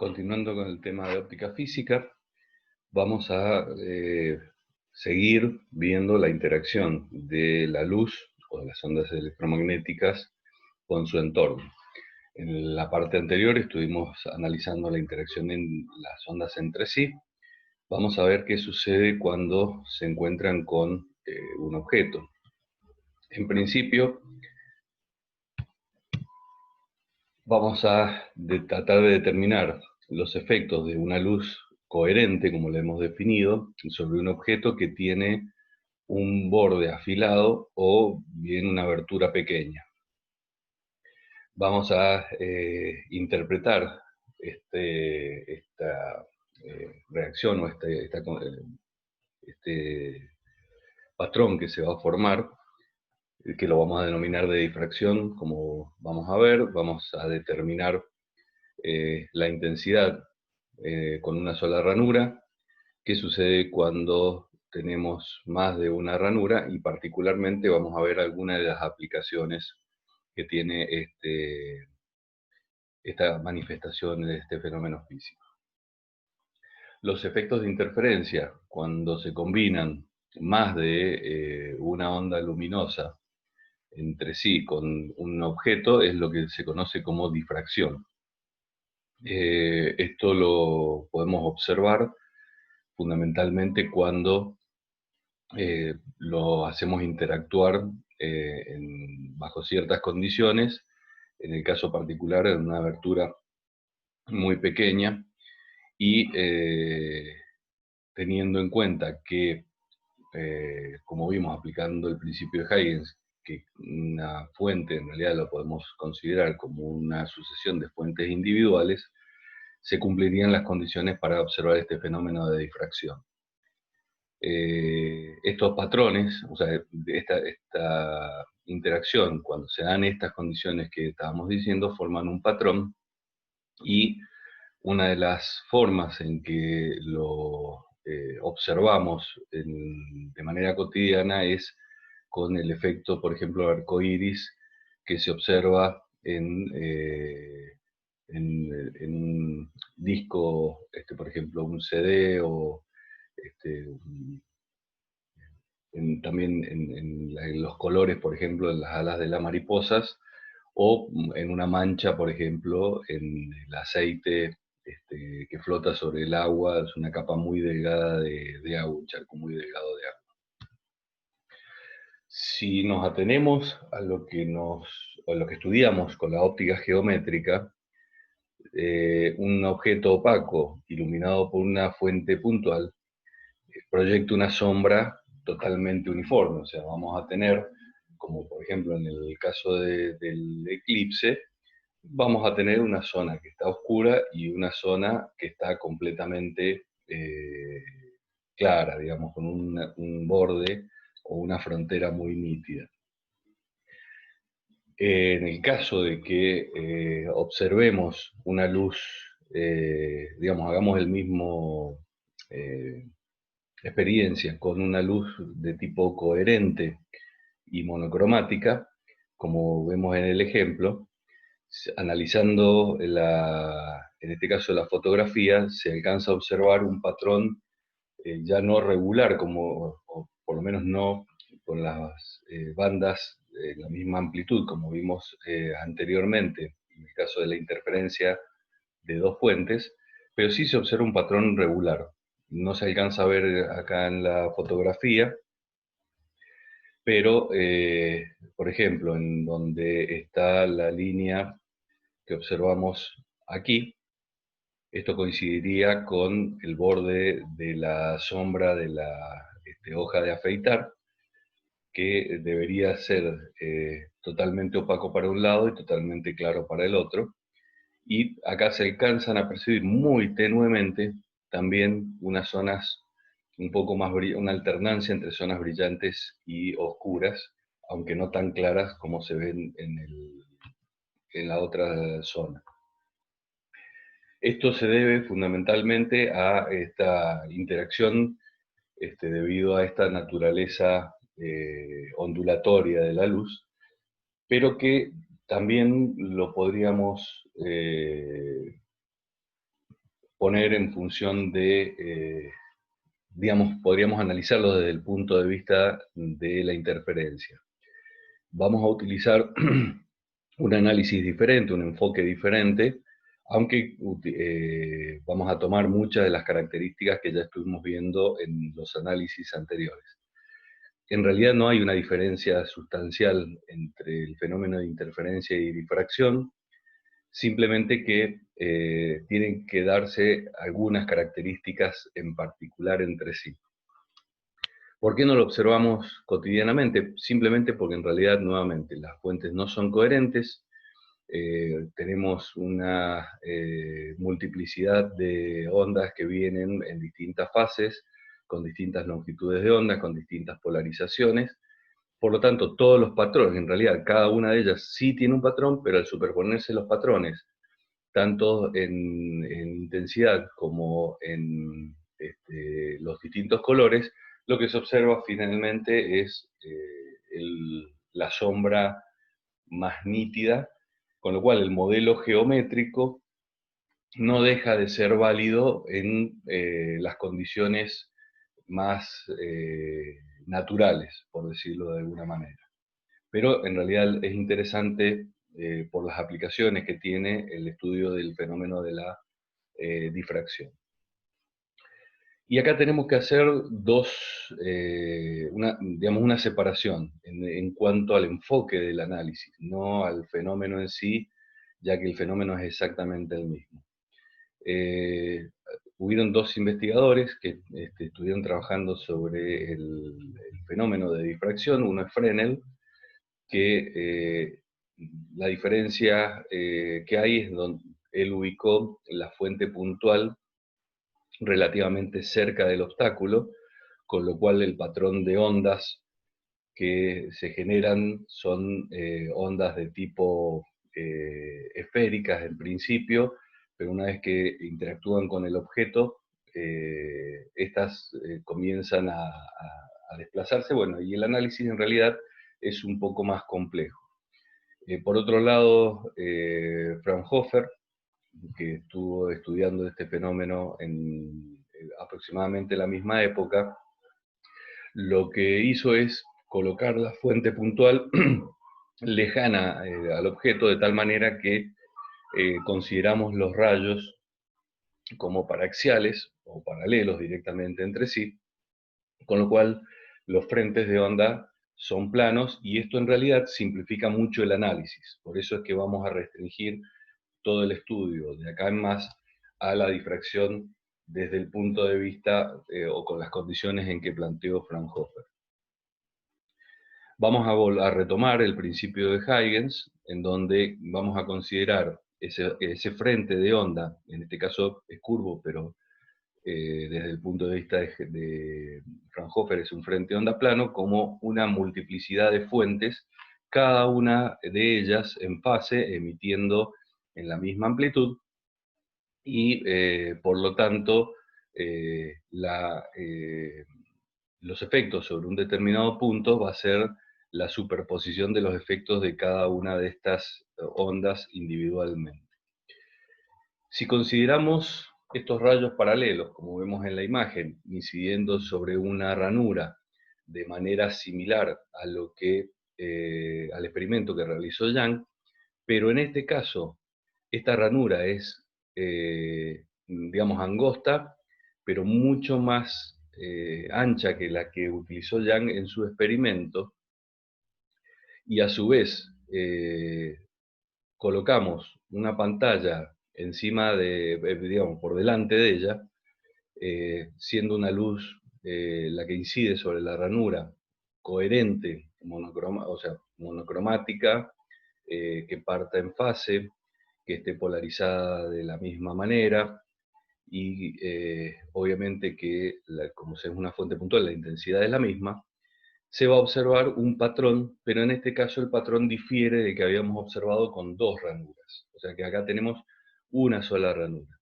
Continuando con el tema de óptica física, vamos a seguir viendo la interacción de la luz o de las ondas electromagnéticas con su entorno. En la parte anterior estuvimos analizando la interacción en las ondas entre sí. Vamos a ver qué sucede cuando se encuentran con un objeto. En principio, vamos a tratar de determinar los efectos de una luz coherente, como la hemos definido, sobre un objeto que tiene un borde afilado o bien una abertura pequeña. Vamos a interpretar esta reacción o este patrón que se va a formar, que lo vamos a denominar de difracción, como vamos a ver. Vamos a determinar la intensidad con una sola ranura, qué sucede cuando tenemos más de una ranura, y particularmente vamos a ver algunas de las aplicaciones que tiene esta manifestación de este fenómeno físico. Los efectos de interferencia, cuando se combinan más de una onda luminosa entre sí con un objeto, es lo que se conoce como difracción. Esto lo podemos observar fundamentalmente cuando lo hacemos interactuar bajo ciertas condiciones, en el caso particular en una abertura muy pequeña, y teniendo en cuenta que, como vimos aplicando el principio de Huygens, que una fuente en realidad lo podemos considerar como una sucesión de fuentes individuales, se cumplirían las condiciones para observar este fenómeno de difracción. Estos patrones, o sea, esta interacción, cuando se dan estas condiciones que estábamos diciendo, forman un patrón, y una de las formas en que lo observamos de manera cotidiana es con el efecto, por ejemplo, arcoíris, que se observa en un disco, por ejemplo, un CD, o este, también en los colores, por ejemplo, en las alas de las mariposas, o en una mancha, por ejemplo, en el aceite que flota sobre el agua. Es una capa muy delgada de agua, un charco muy delgado de agua. Si nos atenemos a lo que estudiamos con la óptica geométrica, un objeto opaco iluminado por una fuente puntual proyecta una sombra totalmente uniforme. O sea, vamos a tener, como por ejemplo en el caso del eclipse, vamos a tener una zona que está oscura y una zona que está completamente clara, digamos, con un borde o una frontera muy nítida. En el caso de que observemos una luz, digamos, hagamos el mismo experiencia con una luz de tipo coherente y monocromática, como vemos en el ejemplo, analizando en este caso la fotografía, se alcanza a observar un patrón ya no regular, o por lo menos no con las bandas de la misma amplitud, como vimos anteriormente, en el caso de la interferencia de dos fuentes, pero sí se observa un patrón regular. No se alcanza a ver acá en la fotografía, pero, por ejemplo, en donde está la línea que observamos aquí, esto coincidiría con el borde de la sombra de la hoja de afeitar, que debería ser totalmente opaco para un lado y totalmente claro para el otro. Y acá se alcanzan a percibir muy tenuemente también unas zonas un poco más, una alternancia entre zonas brillantes y oscuras, aunque no tan claras como se ven en la otra zona. Esto se debe fundamentalmente a esta interacción debido a esta naturaleza ondulatoria de la luz, pero que también lo podríamos poner en función de, digamos, podríamos analizarlo desde el punto de vista de la interferencia. Vamos a utilizar un análisis diferente, un enfoque diferente, aunque vamos a tomar muchas de las características que ya estuvimos viendo en los análisis anteriores. En realidad no hay una diferencia sustancial entre el fenómeno de interferencia y difracción, simplemente que tienen que darse algunas características en particular entre sí. ¿Por qué no lo observamos cotidianamente? Simplemente porque en realidad, nuevamente, las fuentes no son coherentes, tenemos una multiplicidad de ondas que vienen en distintas fases, con distintas longitudes de onda, con distintas polarizaciones. Por lo tanto, todos los patrones, en realidad, cada una de ellas sí tiene un patrón, pero al superponerse los patrones, tanto en intensidad como en los distintos colores, lo que se observa finalmente es la sombra más nítida, con lo cual el modelo geométrico no deja de ser válido en las condiciones más naturales, por decirlo de alguna manera. Pero en realidad es interesante por las aplicaciones que tiene el estudio del fenómeno de la difracción. Y acá tenemos que hacer digamos, una separación en cuanto al enfoque del análisis, no al fenómeno en sí, ya que el fenómeno es exactamente el mismo. Hubieron dos investigadores que estuvieron trabajando sobre el fenómeno de difracción. Uno es Fresnel, que la diferencia que hay es donde él ubicó la fuente puntual relativamente cerca del obstáculo, con lo cual el patrón de ondas que se generan son ondas de tipo esféricas en principio, pero una vez que interactúan con el objeto, estas comienzan a desplazarse. Bueno, y el análisis en realidad es un poco más complejo. Por otro lado, Fraunhofer, que estuvo estudiando este fenómeno en aproximadamente la misma época, lo que hizo es colocar la fuente puntual lejana al objeto, de tal manera que consideramos los rayos como paraxiales o paralelos directamente entre sí, con lo cual los frentes de onda son planos, y esto en realidad simplifica mucho el análisis. Por eso es que vamos a restringir todo el estudio de acá en más a la difracción desde el punto de vista o con las condiciones en que planteó Fraunhofer. Vamos a retomar el principio de Huygens, en donde vamos a considerar ese frente de onda, en este caso es curvo, pero desde el punto de vista de Fraunhofer es un frente de onda plano, como una multiplicidad de fuentes, cada una de ellas en fase, emitiendo en la misma amplitud, y por lo tanto los efectos sobre un determinado punto va a ser la superposición de los efectos de cada una de estas ondas individualmente. Si consideramos estos rayos paralelos, como vemos en la imagen, incidiendo sobre una ranura de manera similar a lo que, al experimento que realizó Young, pero en este caso esta ranura es, digamos, angosta, pero mucho más ancha que la que utilizó Young en su experimento, y a su vez colocamos una pantalla encima de, digamos, por delante de ella, siendo una luz la que incide sobre la ranura, coherente, o sea, monocromática, que parta en fase, que esté polarizada de la misma manera, y obviamente que, como es una fuente puntual, la intensidad es la misma, se va a observar un patrón, pero en este caso el patrón difiere de que habíamos observado con dos ranuras. O sea que acá tenemos una sola ranura.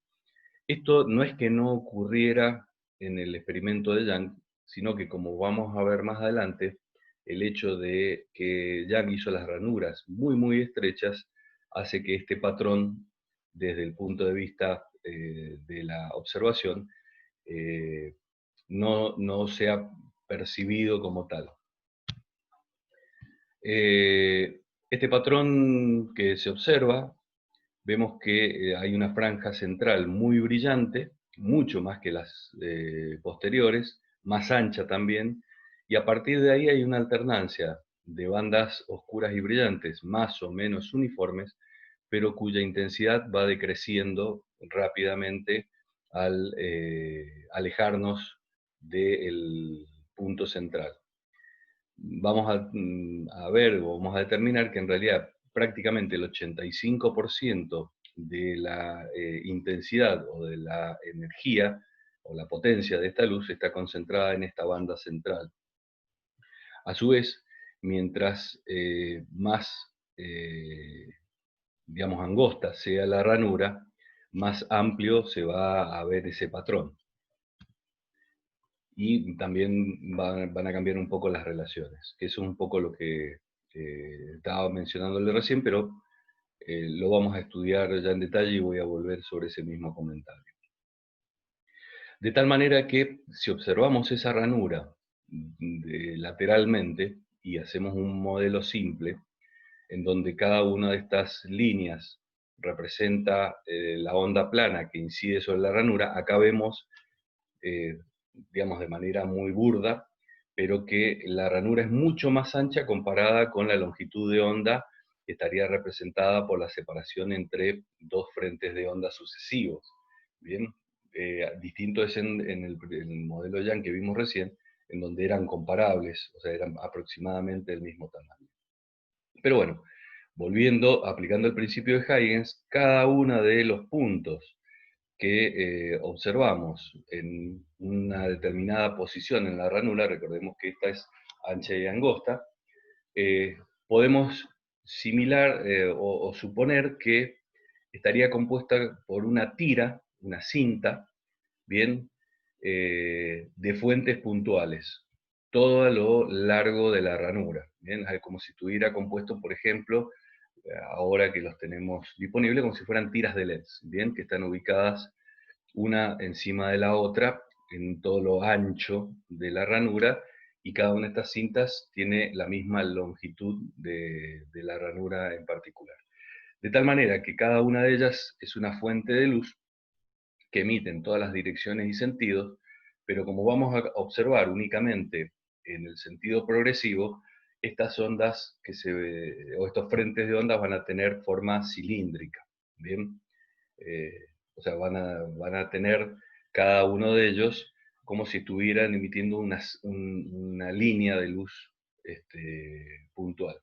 Esto no es que no ocurriera en el experimento de Young, sino que, como vamos a ver más adelante, el hecho de que Young hizo las ranuras muy estrechas hace que este patrón desde el punto de vista de la observación, no sea percibido como tal. Este patrón que se observa, vemos que hay una franja central muy brillante, mucho más que las posteriores, más ancha también, y a partir de ahí hay una alternancia de bandas oscuras y brillantes, más o menos uniformes, pero cuya intensidad va decreciendo rápidamente al alejarnos del punto central. Vamos a ver, o vamos a determinar que en realidad prácticamente el 85% de la intensidad o de la energía o la potencia de esta luz está concentrada en esta banda central. A su vez, mientras más, digamos, angosta sea la ranura, más amplio se va a ver ese patrón. Y también van a cambiar un poco las relaciones, que eso es un poco lo que estaba mencionándole recién, pero lo vamos a estudiar ya en detalle y voy a volver sobre ese mismo comentario. De tal manera que si observamos esa ranura lateralmente y hacemos un modelo simple, en donde cada una de estas líneas representa la onda plana que incide sobre la ranura, acá vemos, digamos de manera muy burda, pero que la ranura es mucho más ancha comparada con la longitud de onda que estaría representada por la separación entre dos frentes de onda sucesivos. Bien, distinto es en el modelo Young que vimos recién, en donde eran comparables, o sea, eran aproximadamente del mismo tamaño. Pero bueno, volviendo, aplicando el principio de Huygens, cada uno de los puntos que observamos en una determinada posición en la ranura, recordemos que esta es ancha y angosta, podemos similar o suponer que estaría compuesta por una tira, una cinta, bien, de fuentes puntuales, todo a lo largo de la ranura, bien, como si estuviera compuesto, por ejemplo, ahora que los tenemos disponibles, como si fueran tiras de LEDs, bien, que están ubicadas una encima de la otra en todo lo ancho de la ranura, y cada una de estas cintas tiene la misma longitud de la ranura en particular. De tal manera que cada una de ellas es una fuente de luz que emite en todas las direcciones y sentidos, pero como vamos a observar únicamente en el sentido progresivo, estas ondas o estos frentes de ondas van a tener forma cilíndrica, ¿bien? O sea, van a tener cada uno de ellos como si estuvieran emitiendo una línea de luz puntual.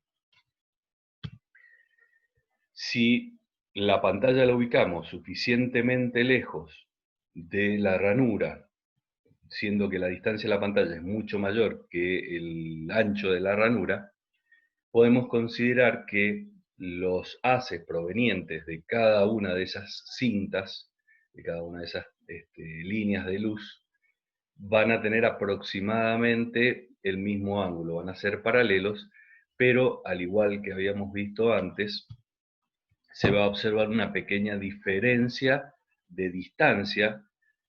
Si la pantalla la ubicamos suficientemente lejos de la ranura, siendo que la distancia de la pantalla es mucho mayor que el ancho de la ranura, podemos considerar que los haces provenientes de cada una de esas cintas, de cada una de esas líneas de luz, van a tener aproximadamente el mismo ángulo, van a ser paralelos, pero al igual que habíamos visto antes, se va a observar una pequeña diferencia de distancia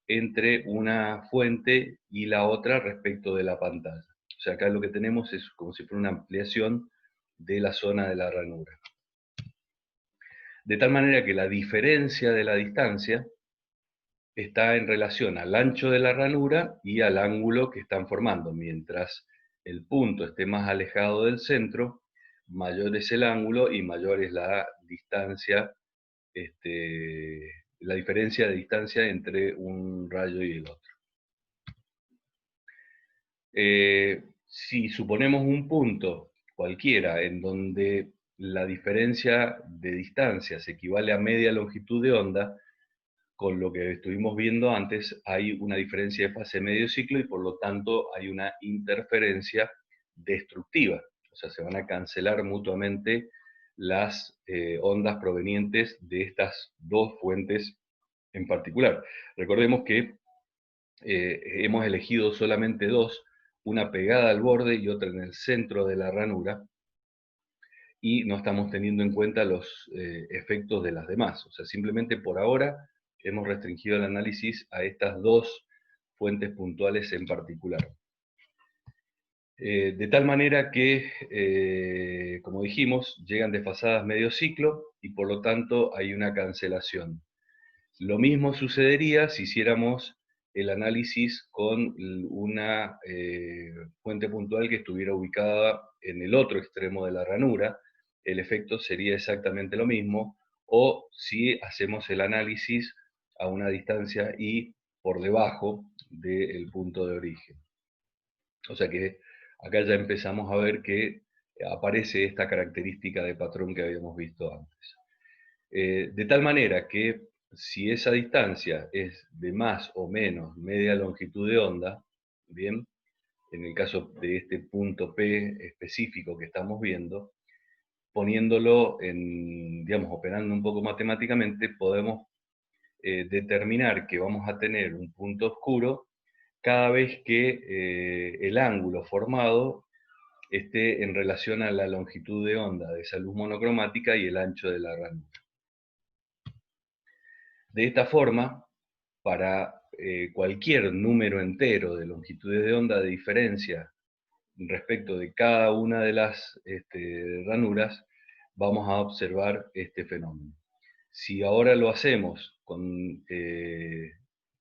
entre una fuente y la otra respecto de la pantalla. O sea, acá lo que tenemos es como si fuera una ampliación de la zona de la ranura. De tal manera que la diferencia de la distancia está en relación al ancho de la ranura y al ángulo que están formando. Mientras el punto esté más alejado del centro, mayor es el ángulo y mayor es la distancia, la diferencia de distancia entre un rayo y el otro. Si suponemos un punto cualquiera en donde la diferencia de distancia se equivale a media longitud de onda, con lo que estuvimos viendo antes, hay una diferencia de fase medio ciclo y por lo tanto hay una interferencia destructiva. O sea, se van a cancelar mutuamente las ondas provenientes de estas dos fuentes en particular. Recordemos que hemos elegido solamente dos, una pegada al borde y otra en el centro de la ranura, y no estamos teniendo en cuenta los efectos de las demás. O sea, simplemente por ahora hemos restringido el análisis a estas dos fuentes puntuales en particular. De tal manera que, como dijimos, llegan desfasadas medio ciclo y por lo tanto hay una cancelación. Lo mismo sucedería si hiciéramos el análisis con una fuente puntual que estuviera ubicada en el otro extremo de la ranura. El efecto sería exactamente lo mismo, o si hacemos el análisis a una distancia y por debajo del punto de origen. O sea que acá ya empezamos a ver que aparece esta característica de patrón que habíamos visto antes. De tal manera que si esa distancia es de más o menos media longitud de onda, bien, en el caso de este punto P específico que estamos viendo, poniéndolo en, digamos, operando un poco matemáticamente, podemos determinar que vamos a tener un punto oscuro cada vez que el ángulo formado esté en relación a la longitud de onda de esa luz monocromática y el ancho de la ranura. De esta forma, para cualquier número entero de longitudes de onda de diferencia respecto de cada una de las ranuras, vamos a observar este fenómeno. Si ahora lo hacemos con,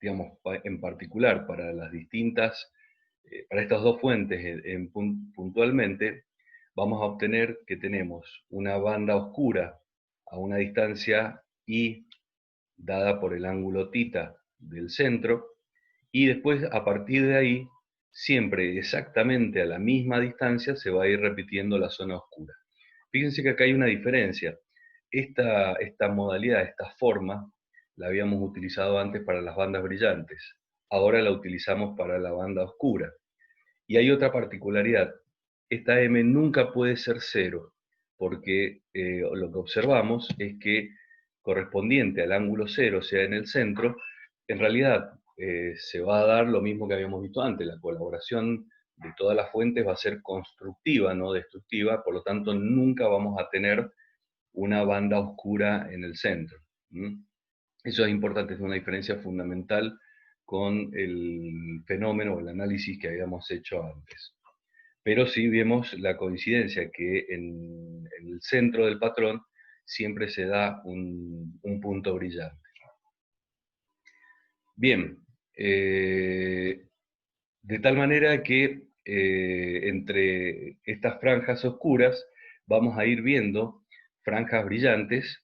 digamos, en particular para las distintas, para estas dos fuentes puntualmente, vamos a obtener que tenemos una banda oscura a una distancia I dada por el ángulo θ del centro, y después a partir de ahí, siempre exactamente a la misma distancia, se va a ir repitiendo la zona oscura. Fíjense que acá hay una diferencia. Esta modalidad, esta forma, la habíamos utilizado antes para las bandas brillantes. Ahora la utilizamos para la banda oscura. Y hay otra particularidad. Esta M nunca puede ser cero, porque lo que observamos es que correspondiente al ángulo cero, o sea, en el centro, en realidad se va a dar lo mismo que habíamos visto antes. La colaboración de todas las fuentes va a ser constructiva, no destructiva, por lo tanto nunca vamos a tener una banda oscura en el centro. Eso es importante, es una diferencia fundamental con el fenómeno o el análisis que habíamos hecho antes. Pero sí vemos la coincidencia que en el centro del patrón siempre se da un punto brillante. Bien, de tal manera que entre estas franjas oscuras vamos a ir viendo franjas brillantes,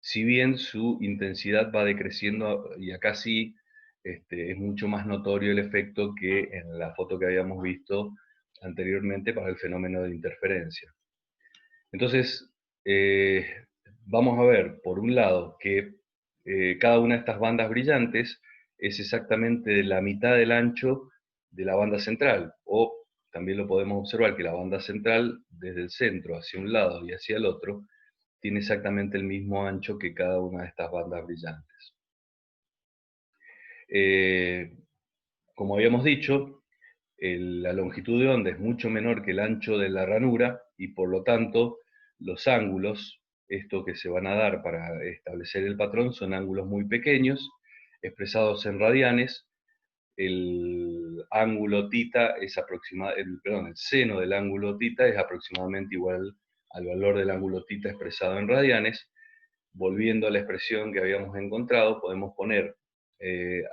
si bien su intensidad va decreciendo, y acá sí es mucho más notorio el efecto que en la foto que habíamos visto anteriormente para el fenómeno de interferencia. Entonces, vamos a ver, por un lado, que cada una de estas bandas brillantes es exactamente la mitad del ancho de la banda central, o también lo podemos observar que la banda central, desde el centro hacia un lado y hacia el otro, tiene exactamente el mismo ancho que cada una de estas bandas brillantes. Como habíamos dicho, la longitud de onda es mucho menor que el ancho de la ranura y por lo tanto los ángulos, estos que se van a dar para establecer el patrón, son ángulos muy pequeños, expresados en radianes. El ángulo θ es el seno del ángulo θ es aproximadamente igual al valor del ángulo θ expresado en radianes. Volviendo a la expresión que habíamos encontrado, podemos poner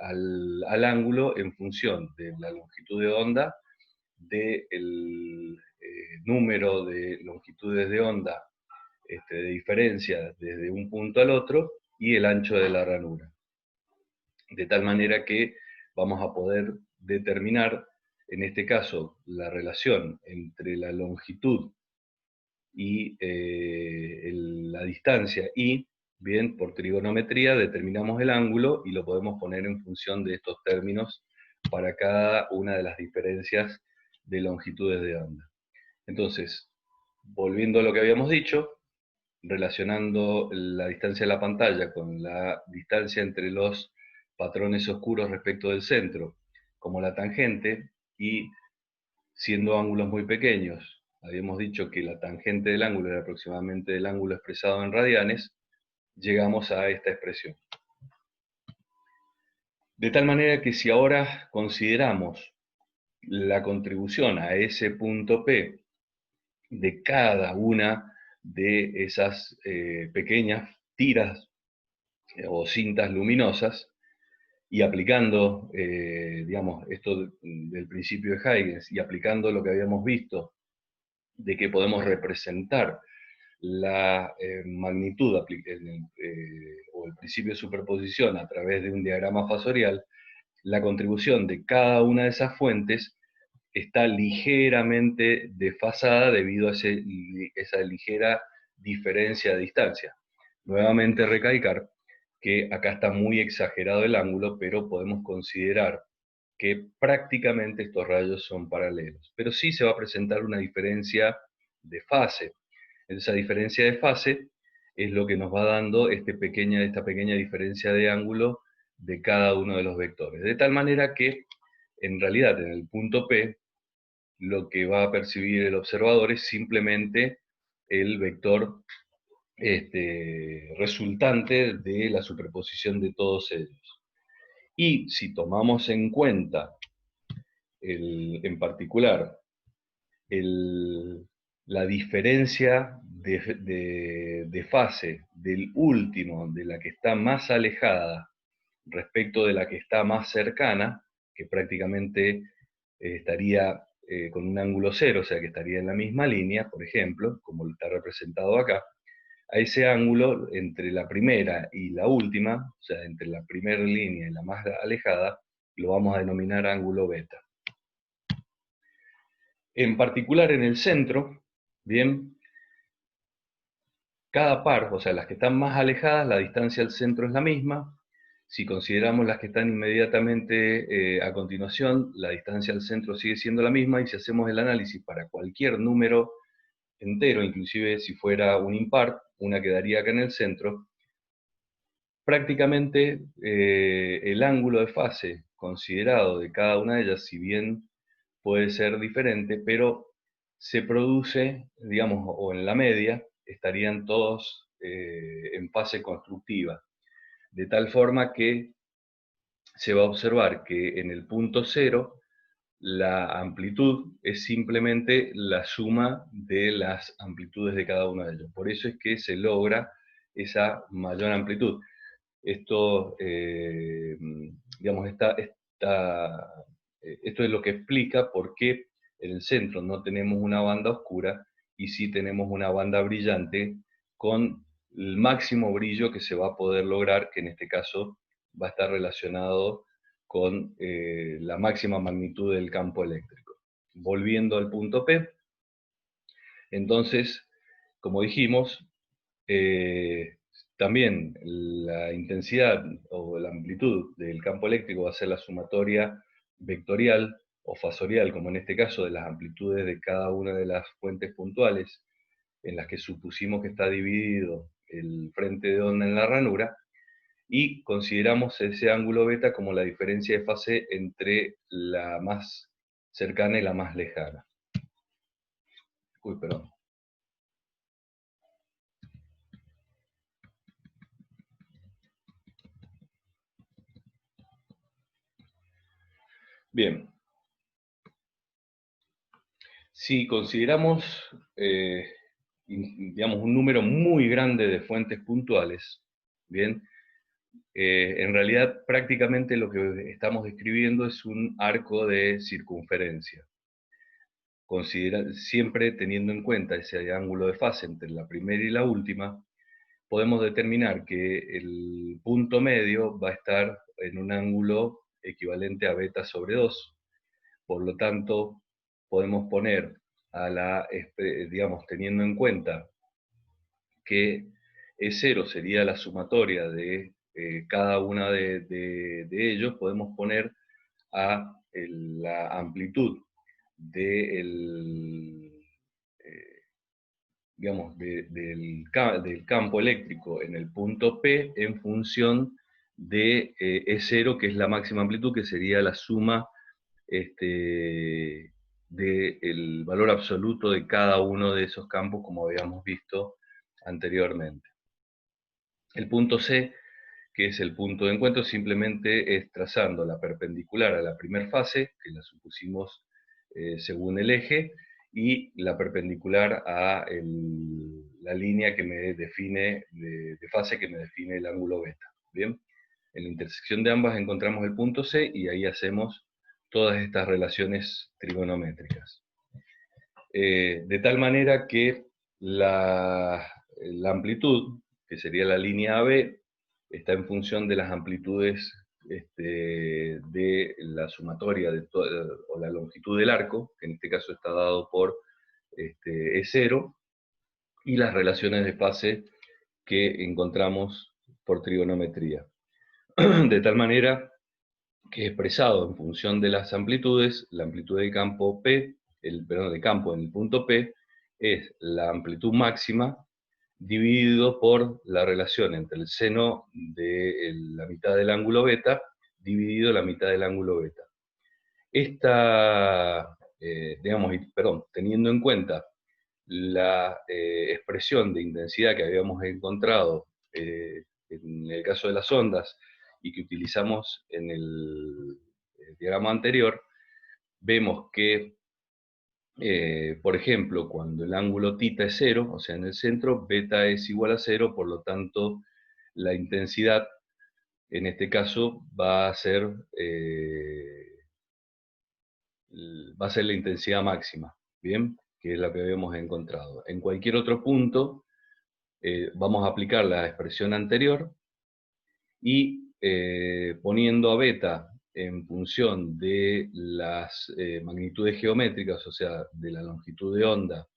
al ángulo en función de la longitud de onda, del número de longitudes de onda de diferencia desde un punto al otro y el ancho de la ranura. De tal manera que vamos a poder determinar, en este caso, la relación entre la longitud y la distancia y, bien, por trigonometría determinamos el ángulo y lo podemos poner en función de estos términos para cada una de las diferencias de longitudes de onda. Entonces, volviendo a lo que habíamos dicho, relacionando la distancia de la pantalla con la distancia entre los patrones oscuros respecto del centro, como la tangente, y siendo ángulos muy pequeños, habíamos dicho que la tangente del ángulo era aproximadamente el ángulo expresado en radianes, llegamos a esta expresión. De tal manera que si ahora consideramos la contribución a ese punto P de cada una de esas pequeñas tiras o cintas luminosas, y aplicando, digamos, esto del principio de Huygens, y aplicando lo que habíamos visto, de que podemos representar la magnitud o el principio de superposición a través de un diagrama fasorial, la contribución de cada una de esas fuentes está ligeramente desfasada debido a esa ligera diferencia de distancia. Nuevamente recalcar que acá está muy exagerado el ángulo, pero podemos considerar que prácticamente estos rayos son paralelos. Pero sí se va a presentar una diferencia de fase. Esa diferencia de fase es lo que nos va dando esta pequeña diferencia de ángulo de cada uno de los vectores. De tal manera que, en realidad, en el punto P, lo que va a percibir el observador es simplemente el vector resultante de la superposición de todos ellos. Y si tomamos en cuenta, en particular, la diferencia de fase del último, de la que está más alejada, respecto de la que está más cercana, que prácticamente estaría con un ángulo cero, o sea que estaría en la misma línea, por ejemplo, como está representado acá, a ese ángulo entre la primera y la última, o sea, entre la primera línea y la más alejada, lo vamos a denominar ángulo beta. En particular en el centro, bien, cada par, o sea, las que están más alejadas, la distancia al centro es la misma. Si consideramos las que están inmediatamente a continuación, la distancia al centro sigue siendo la misma, y si hacemos el análisis para cualquier número entero, inclusive si fuera un impar, una quedaría acá en el centro. Prácticamente el ángulo de fase considerado de cada una de ellas, si bien puede ser diferente, pero se produce, digamos, o en la media, estarían todos en fase constructiva, de tal forma que se va a observar que en el punto cero la amplitud es simplemente la suma de las amplitudes de cada uno de ellos. Por eso es que se logra esa mayor amplitud. Esto, digamos, esto es lo que explica por qué en el centro no tenemos una banda oscura y sí tenemos una banda brillante con el máximo brillo que se va a poder lograr, que en este caso va a estar relacionado con la máxima magnitud del campo eléctrico. Volviendo al punto P, entonces, como dijimos, también la intensidad o la amplitud del campo eléctrico va a ser la sumatoria vectorial o fasorial, como en este caso, de las amplitudes de cada una de las fuentes puntuales en las que supusimos que está dividido el frente de onda en la ranura, y consideramos ese ángulo beta como la diferencia de fase entre la más cercana y la más lejana. Uy, perdón. Bien. Si consideramos, digamos, un número muy grande de fuentes puntuales, bien, en realidad prácticamente lo que estamos describiendo es un arco de circunferencia. Siempre teniendo en cuenta ese ángulo de fase entre la primera y la última, podemos determinar que el punto medio va a estar en un ángulo equivalente a beta sobre 2. Por lo tanto, podemos poner digamos, teniendo en cuenta que E0 sería la sumatoria de cada una de ellos, podemos poner a la amplitud digamos, del campo eléctrico en el punto P en función de E0, que es la máxima amplitud, que sería la suma del valor absoluto de cada uno de esos campos, como habíamos visto anteriormente. El punto C, que es el punto de encuentro, simplemente es trazando la perpendicular a la primera fase, que la supusimos según el eje, y la perpendicular a la línea que me define, de fase que me define el ángulo beta. Bien, en la intersección de ambas encontramos el punto C y ahí hacemos todas estas relaciones trigonométricas. De tal manera que la amplitud, que sería la línea AB, está en función de las amplitudes de la sumatoria o la longitud del arco, que en este caso está dado por E0, y las relaciones de fase que encontramos por trigonometría. De tal manera que expresado en función de las amplitudes, la amplitud del campo P, del campo en el punto P, es la amplitud máxima dividido por la relación entre el seno de la mitad del ángulo beta dividido la mitad del ángulo beta. Teniendo en cuenta la expresión de intensidad que habíamos encontrado en el caso de las ondas y que utilizamos en el diagrama anterior, vemos que, por ejemplo, cuando el ángulo θ es 0, o sea, en el centro, beta es igual a 0, por lo tanto, la intensidad, en este caso, va a ser la intensidad máxima, ¿bien? Que es la que habíamos encontrado. En cualquier otro punto, vamos a aplicar la expresión anterior y poniendo a beta en función de las magnitudes geométricas, o sea, de la longitud de onda,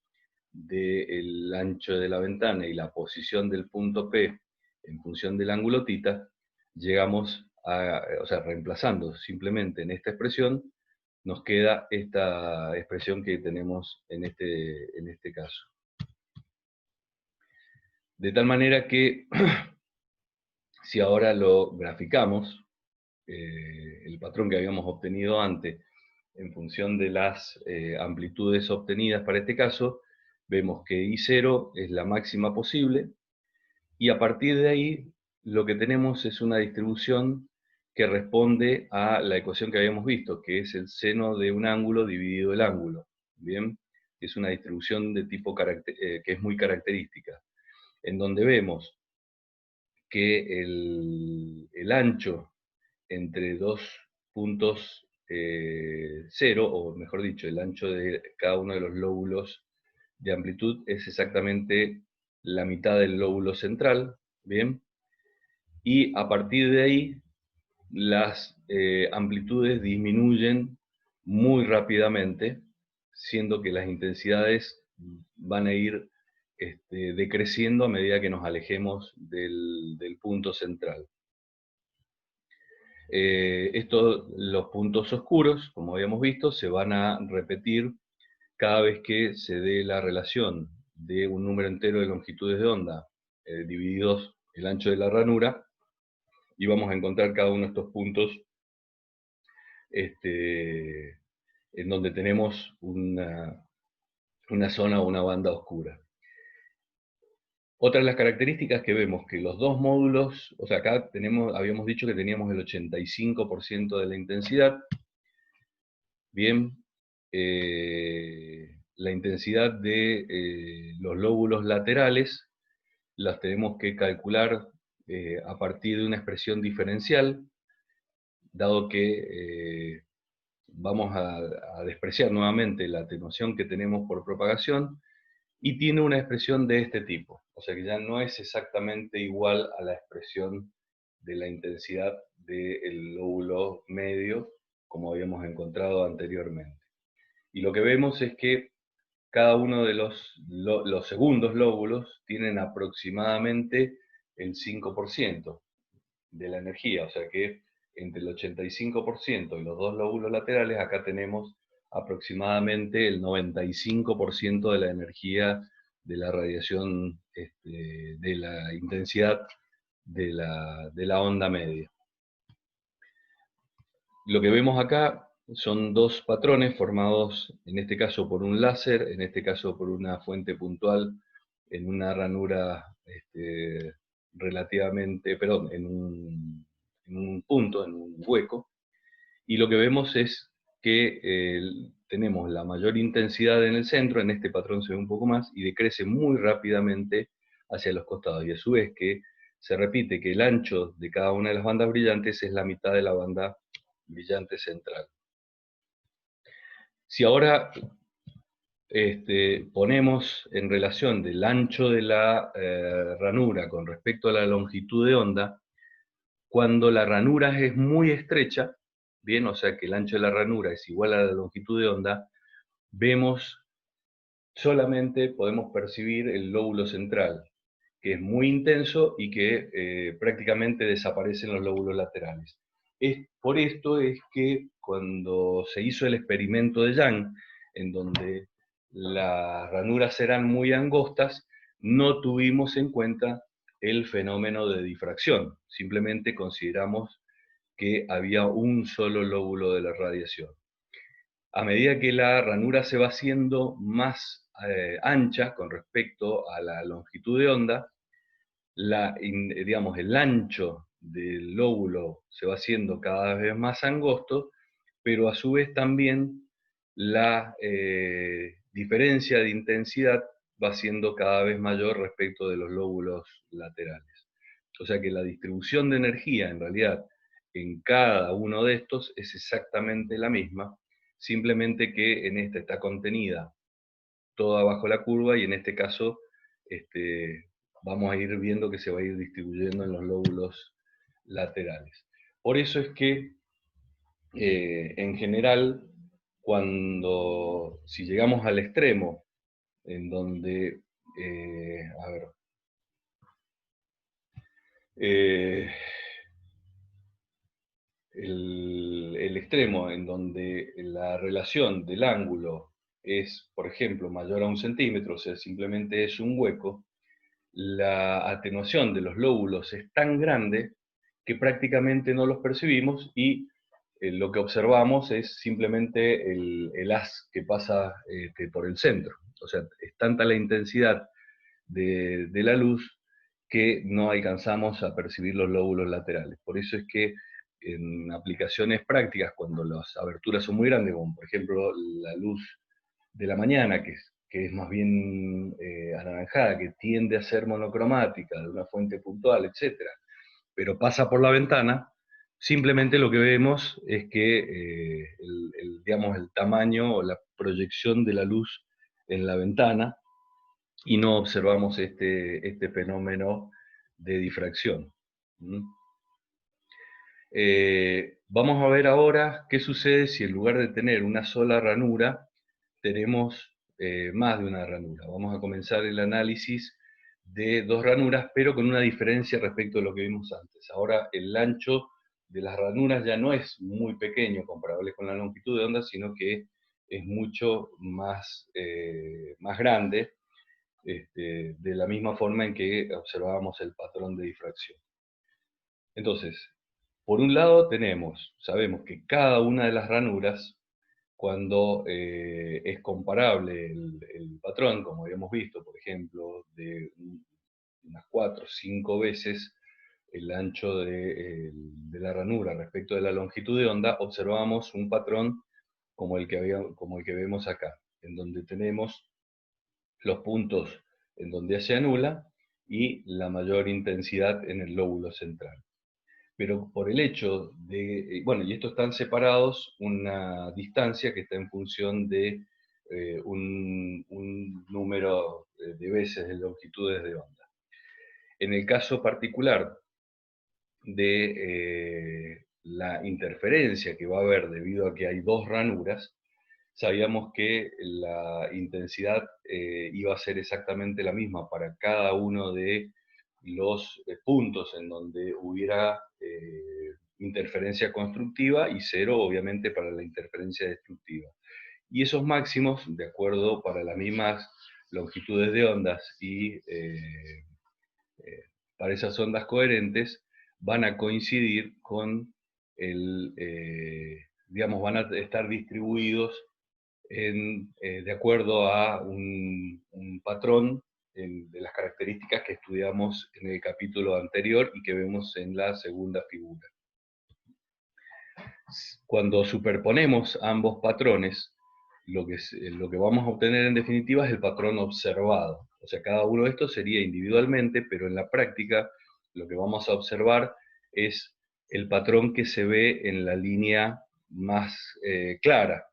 del ancho de la ventana y la posición del punto P en función del ángulo θ, llegamos a, o sea, reemplazando simplemente en esta expresión, nos queda esta expresión que tenemos en este caso. De tal manera que, si ahora lo graficamos, el patrón que habíamos obtenido antes, en función de las amplitudes obtenidas para este caso, vemos que I0 es la máxima posible, y a partir de ahí lo que tenemos es una distribución que responde a la ecuación que habíamos visto, que es el seno de un ángulo dividido el ángulo. ¿Bien? Es una distribución de tipo que es muy característica, en donde vemos que el ancho entre dos puntos 0, o mejor dicho, el ancho de cada uno de los lóbulos de amplitud es exactamente la mitad del lóbulo central, ¿bien? Y a partir de ahí, las amplitudes disminuyen muy rápidamente, siendo que las intensidades van a ir decreciendo a medida que nos alejemos del punto central. Los puntos oscuros, como habíamos visto, se van a repetir cada vez que se dé la relación de un número entero de longitudes de onda divididos el ancho de la ranura, y vamos a encontrar cada uno de estos puntos en donde tenemos una zona o una banda oscura. Otra de las características que vemos que los dos módulos, o sea, acá habíamos dicho que teníamos el 85% de la intensidad. Bien, la intensidad de los lóbulos laterales las tenemos que calcular a partir de una expresión diferencial, dado que vamos a despreciar nuevamente la atenuación que tenemos por propagación, y tiene una expresión de este tipo, o sea que ya no es exactamente igual a la expresión de la intensidad del lóbulo medio, como habíamos encontrado anteriormente. Y lo que vemos es que cada uno de los segundos lóbulos tienen aproximadamente el 5% de la energía, o sea que entre el 85% y los dos lóbulos laterales, acá tenemos aproximadamente el 95% de la energía de la radiación, de la intensidad de la onda media. Lo que vemos acá son dos patrones formados, en este caso por un láser, en este caso por una fuente puntual, en una ranura relativamente, perdón, en un punto, en un hueco, y lo que vemos es que tenemos la mayor intensidad en el centro, en este patrón se ve un poco más, y decrece muy rápidamente hacia los costados, y a su vez que se repite que el ancho de cada una de las bandas brillantes es la mitad de la banda brillante central. Si ahora ponemos en relación del ancho de la ranura con respecto a la longitud de onda, cuando la ranura es muy estrecha, bien, o sea que el ancho de la ranura es igual a la longitud de onda, vemos solamente, podemos percibir el lóbulo central, que es muy intenso y que prácticamente desaparecen los lóbulos laterales. Por esto es que cuando se hizo el experimento de Young, en donde las ranuras eran muy angostas, no tuvimos en cuenta el fenómeno de difracción, simplemente consideramos que había un solo lóbulo de la radiación. A medida que la ranura se va haciendo más ancha con respecto a la longitud de onda, digamos, el ancho del lóbulo se va haciendo cada vez más angosto, pero a su vez también la diferencia de intensidad va siendo cada vez mayor respecto de los lóbulos laterales. O sea que la distribución de energía en realidad en cada uno de estos es exactamente la misma, simplemente que en esta está contenida toda bajo la curva y en este caso vamos a ir viendo que se va a ir distribuyendo en los lóbulos laterales. Por eso es que en general, si llegamos al extremo, en donde, a ver, eh, el extremo en donde la relación del ángulo es, por ejemplo, mayor a 1 centímetro, o sea, simplemente es un hueco, la atenuación de los lóbulos es tan grande que prácticamente no los percibimos y lo que observamos es simplemente el haz que pasa por el centro. O sea, es tanta la intensidad de la luz que no alcanzamos a percibir los lóbulos laterales. Por eso es que en aplicaciones prácticas, cuando las aberturas son muy grandes, como por ejemplo la luz de la mañana, que es más bien anaranjada, que tiende a ser monocromática, de una fuente puntual, etc., pero pasa por la ventana, simplemente lo que vemos es que digamos, el tamaño o la proyección de la luz en la ventana y no observamos este fenómeno de difracción. Vamos a ver ahora qué sucede si en lugar de tener una sola ranura, tenemos más de una ranura. Vamos a comenzar el análisis de dos ranuras, pero con una diferencia respecto a lo que vimos antes. Ahora el ancho de las ranuras ya no es muy pequeño comparable con la longitud de onda, sino que es mucho más grande, de la misma forma en que observábamos el patrón de difracción. Entonces, por un lado sabemos que cada una de las ranuras, cuando es comparable el patrón, como habíamos visto, por ejemplo, de unas 4 o 5 veces el ancho de la ranura respecto de la longitud de onda, observamos un patrón como como el que vemos acá, en donde tenemos los puntos en donde se anula y la mayor intensidad en el lóbulo central. Pero por el hecho bueno, y estos están separados una distancia que está en función de un número de veces de longitudes de onda. En el caso particular de la interferencia que va a haber debido a que hay dos ranuras, sabíamos que la intensidad iba a ser exactamente la misma para cada uno de los puntos en donde hubiera interferencia constructiva y 0 obviamente para la interferencia destructiva. Y esos máximos, de acuerdo para las mismas longitudes de ondas y para esas ondas coherentes, van a coincidir con digamos, van a estar distribuidos de acuerdo a un patrón de las características que estudiamos en el capítulo anterior y que vemos en la segunda figura. Cuando superponemos ambos patrones, lo que vamos a obtener en definitiva es el patrón observado. O sea, cada uno de estos sería individualmente, pero en la práctica lo que vamos a observar es el patrón que se ve en la línea más clara,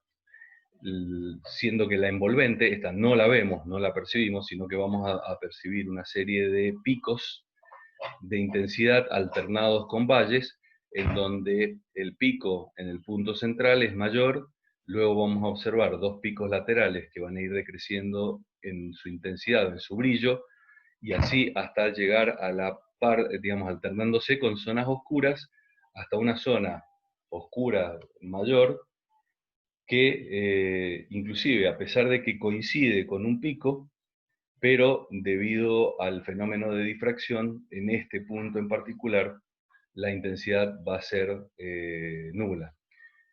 siendo que la envolvente, esta no la vemos, no la percibimos, sino que vamos a percibir una serie de picos de intensidad alternados con valles, en donde el pico en el punto central es mayor, luego vamos a observar dos picos laterales que van a ir decreciendo en su intensidad, en su brillo, y así hasta llegar a la par, digamos, alternándose con zonas oscuras, hasta una zona oscura mayor, que inclusive a pesar de que coincide con un pico, pero debido al fenómeno de difracción, en este punto en particular, la intensidad va a ser nula.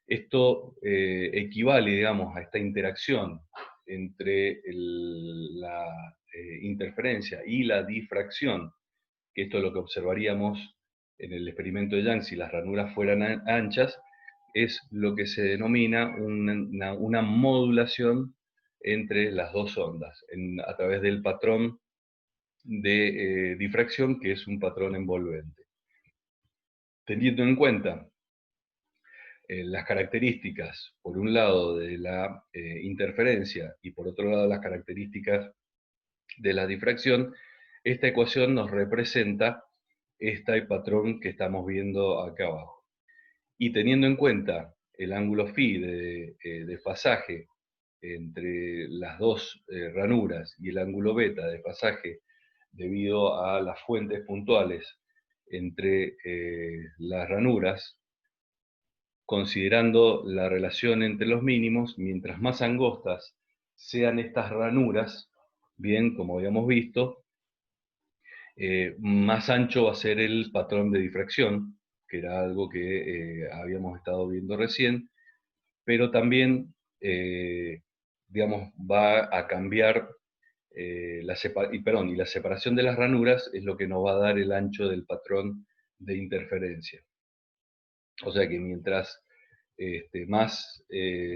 Esto equivale, digamos, a esta interacción entre la interferencia y la difracción, que esto es lo que observaríamos en el experimento de Young si las ranuras fueran anchas, es lo que se denomina una modulación entre las dos ondas, a través del patrón de difracción, que es un patrón envolvente. Teniendo en cuenta las características, por un lado, de la interferencia y por otro lado las características de la difracción, esta ecuación nos representa este patrón que estamos viendo acá abajo. Y teniendo en cuenta el ángulo phi de desfasaje entre las dos ranuras y el ángulo beta de desfasaje debido a las fuentes puntuales entre las ranuras, considerando la relación entre los mínimos, mientras más angostas sean estas ranuras, bien, como habíamos visto, más ancho va a ser el patrón de difracción, que era algo que habíamos estado viendo recién, pero también, digamos, va a cambiar y la separación de las ranuras es lo que nos va a dar el ancho del patrón de interferencia. O sea que mientras más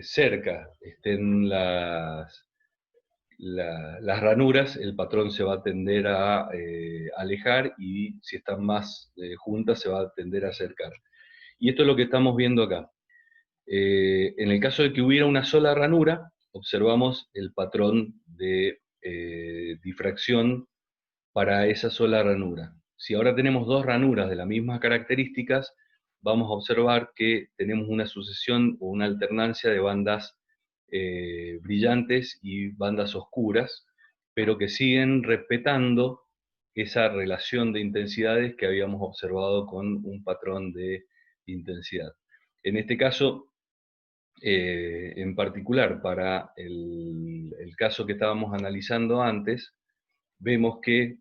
cerca estén las ranuras, el patrón se va a tender a alejar, y si están más juntas se va a tender a acercar. Y esto es lo que estamos viendo acá. En el caso de que hubiera una sola ranura, observamos el patrón de difracción para esa sola ranura. Si ahora tenemos dos ranuras de las mismas características, vamos a observar que tenemos una sucesión o una alternancia de bandas brillantes y bandas oscuras, pero que siguen respetando esa relación de intensidades que habíamos observado con un patrón de intensidad. En este caso, en particular, para el caso que estábamos analizando antes, vemos que,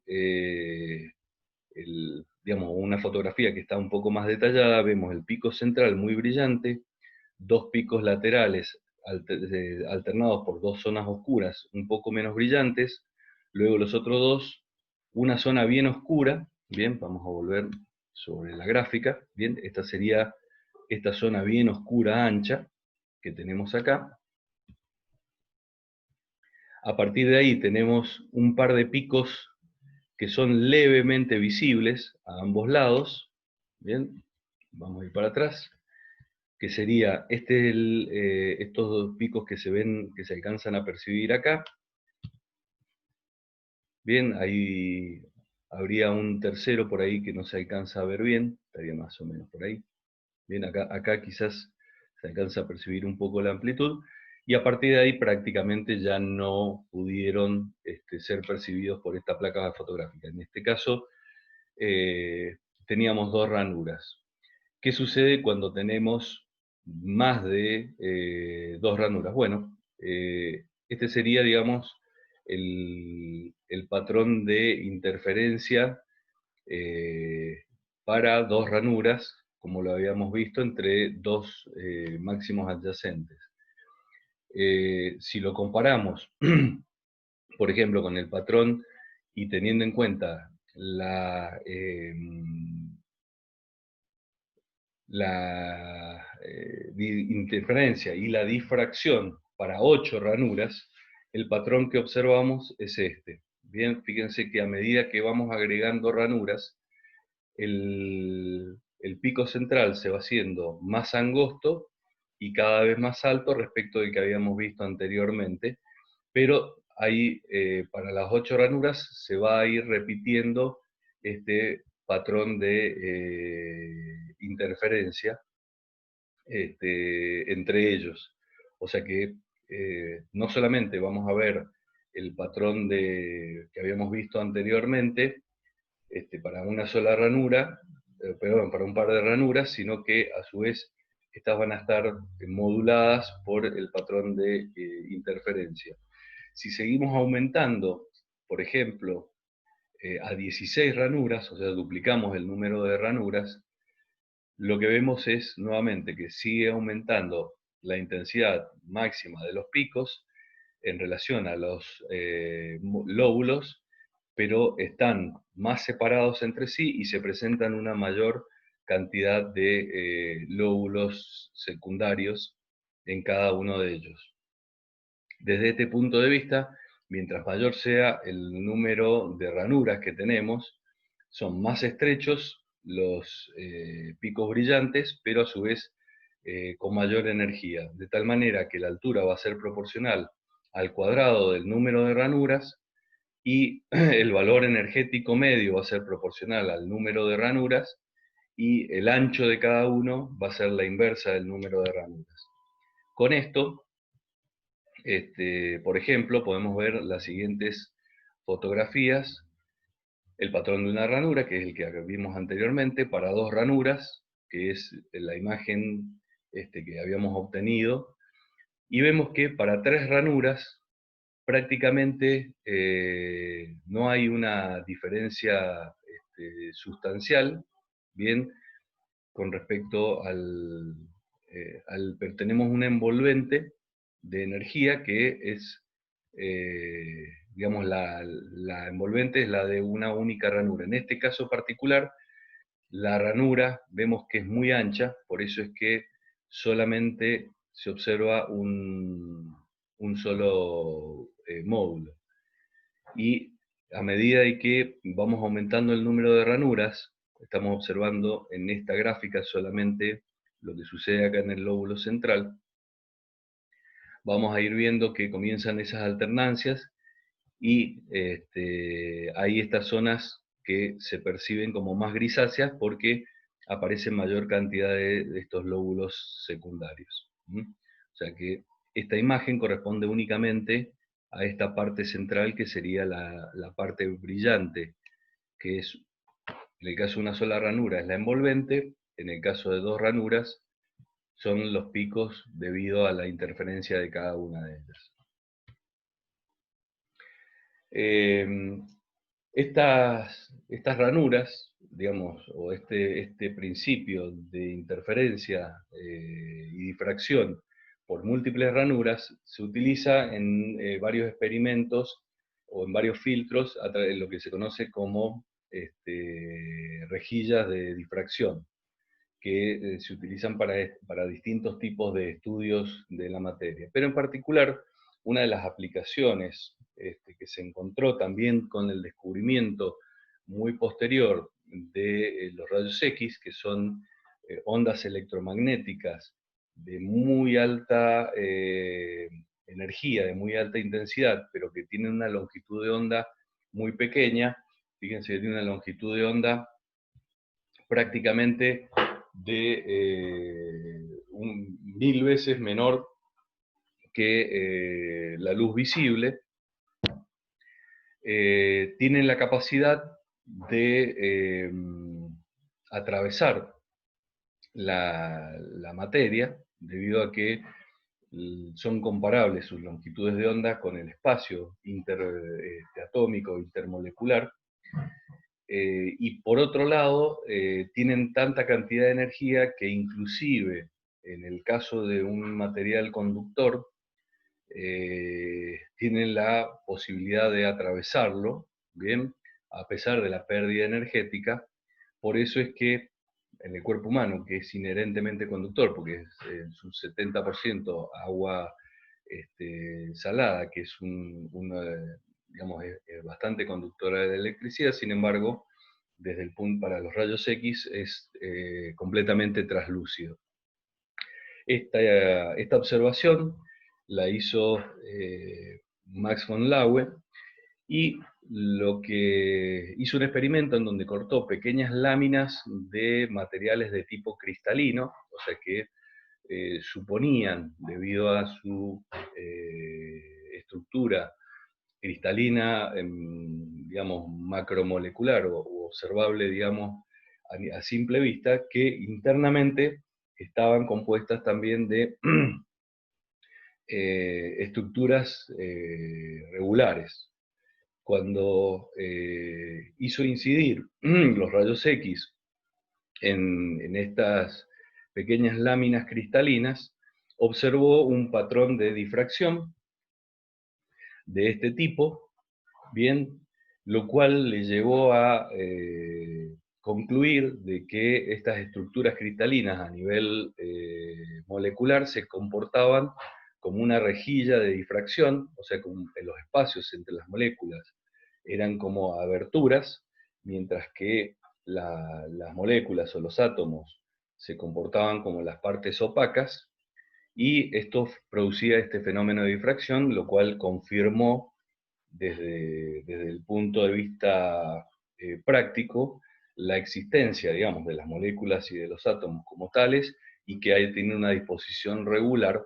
digamos, una fotografía que está un poco más detallada, vemos el pico central muy brillante, dos picos laterales alternados por dos zonas oscuras un poco menos brillantes, luego los otros dos, una zona bien oscura, bien, vamos a volver sobre la gráfica, bien, esta sería esta zona bien oscura ancha que tenemos acá. A partir de ahí tenemos un par de picos que son levemente visibles a ambos lados. Bien, vamos a ir para atrás, que sería estos dos picos que se ven, que se alcanzan a percibir acá. Bien, ahí habría un tercero por ahí que no se alcanza a ver bien, estaría más o menos por ahí. Bien, acá quizás se alcanza a percibir un poco la amplitud, y a partir de ahí prácticamente ya no pudieron ser percibidos por esta placa fotográfica. En este caso teníamos dos ranuras. ¿Qué sucede cuando tenemos más de dos ranuras? Bueno, este sería, digamos, el patrón de interferencia para dos ranuras como lo habíamos visto, entre dos máximos adyacentes. Si lo comparamos, por ejemplo, con el patrón y teniendo en cuenta la interferencia y la difracción para 8 ranuras, el patrón que observamos es este. Bien, fíjense que a medida que vamos agregando ranuras, el pico central se va haciendo más angosto y cada vez más alto respecto del que habíamos visto anteriormente, pero ahí para las 8 ranuras se va a ir repitiendo este patrón de interferencia entre ellos. O sea que no solamente vamos a ver el patrón que habíamos visto anteriormente para una sola ranura, perdón, para un par de ranuras, sino que a su vez estas van a estar moduladas por el patrón de interferencia. Si seguimos aumentando, por ejemplo, a 16 ranuras, o sea, duplicamos el número de ranuras, lo que vemos es nuevamente que sigue aumentando la intensidad máxima de los picos en relación a los lóbulos, pero están más separados entre sí y se presentan una mayor cantidad de lóbulos secundarios en cada uno de ellos. Desde este punto de vista, mientras mayor sea el número de ranuras que tenemos, son más estrechos los picos brillantes, pero a su vez con mayor energía, de tal manera que la altura va a ser proporcional al cuadrado del número de ranuras y el valor energético medio va a ser proporcional al número de ranuras y el ancho de cada uno va a ser la inversa del número de ranuras. Con esto, por ejemplo, podemos ver las siguientes fotografías. El patrón de una ranura, que es el que vimos anteriormente, para 2 ranuras, que es la imagen que habíamos obtenido, y vemos que para 3 ranuras prácticamente no hay una diferencia sustancial, bien, con respecto pero tenemos un envolvente de energía que es, digamos, la envolvente es la de una única ranura. En este caso particular, la ranura vemos que es muy ancha, por eso es que solamente se observa un solo módulo. Y a medida de que vamos aumentando el número de ranuras, estamos observando en esta gráfica solamente lo que sucede acá en el lóbulo central, vamos a ir viendo que comienzan esas alternancias y hay estas zonas que se perciben como más grisáceas porque aparece mayor cantidad de estos lóbulos secundarios. O sea que esta imagen corresponde únicamente a esta parte central que sería la parte brillante, que es, en el caso de una sola ranura es la envolvente, en el caso de 2 ranuras son los picos debido a la interferencia de cada una de ellas. Estas ranuras, digamos, o este principio de interferencia y difracción por múltiples ranuras, se utiliza en varios experimentos o en varios filtros a través de lo que se conoce como rejillas de difracción, que se utilizan para distintos tipos de estudios de la materia. Pero en particular, una de las aplicaciones que se encontró también con el descubrimiento muy posterior de los rayos X, que son ondas electromagnéticas de muy alta energía, de muy alta intensidad, pero que tienen una longitud de onda muy pequeña. Fíjense que tiene una longitud de onda prácticamente de 1000 veces menor que la luz visible, tienen la capacidad de atravesar la materia, debido a que son comparables sus longitudes de onda con el espacio interatómico, intermolecular, y por otro lado, tienen tanta cantidad de energía que inclusive en el caso de un material conductor, tienen la posibilidad de atravesarlo, ¿bien? A pesar de la pérdida energética. Por eso es que en el cuerpo humano, que es inherentemente conductor, porque es en su 70% agua salada, que es digamos, es bastante conductora de electricidad, sin embargo, desde el punto para los rayos X es completamente traslúcido. Esta observación la hizo Max von Laue y lo que hizo un experimento en donde cortó pequeñas láminas de materiales de tipo cristalino, o sea que suponían, debido a su estructura cristalina, digamos, macromolecular o observable, digamos, a simple vista, que internamente estaban compuestas también de estructuras regulares. Cuando hizo incidir los rayos X en estas pequeñas láminas cristalinas, observó un patrón de difracción de este tipo, bien, lo cual le llevó a concluir de que estas estructuras cristalinas a nivel molecular se comportaban como una rejilla de difracción, o sea, como en los espacios entre las moléculas eran como aberturas, mientras que las moléculas o los átomos se comportaban como las partes opacas, y esto producía este fenómeno de difracción, lo cual confirmó desde el punto de vista práctico la existencia, digamos, de las moléculas y de los átomos como tales, y que tienen una disposición regular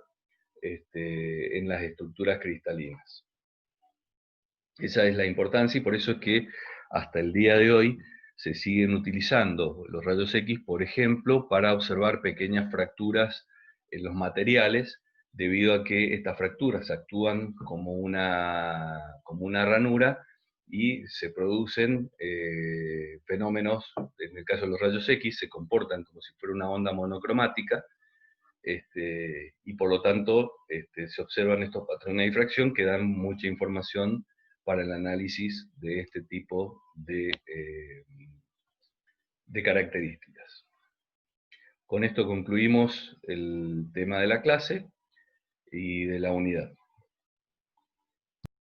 en las estructuras cristalinas. Esa es la importancia, y por eso es que hasta el día de hoy se siguen utilizando los rayos X, por ejemplo, para observar pequeñas fracturas en los materiales, debido a que estas fracturas actúan como una ranura y se producen fenómenos. En el caso de los rayos X, se comportan como si fuera una onda monocromática, y por lo tanto se observan estos patrones de difracción que dan mucha información para el análisis de este tipo de características. Con esto concluimos el tema de la clase y de la unidad.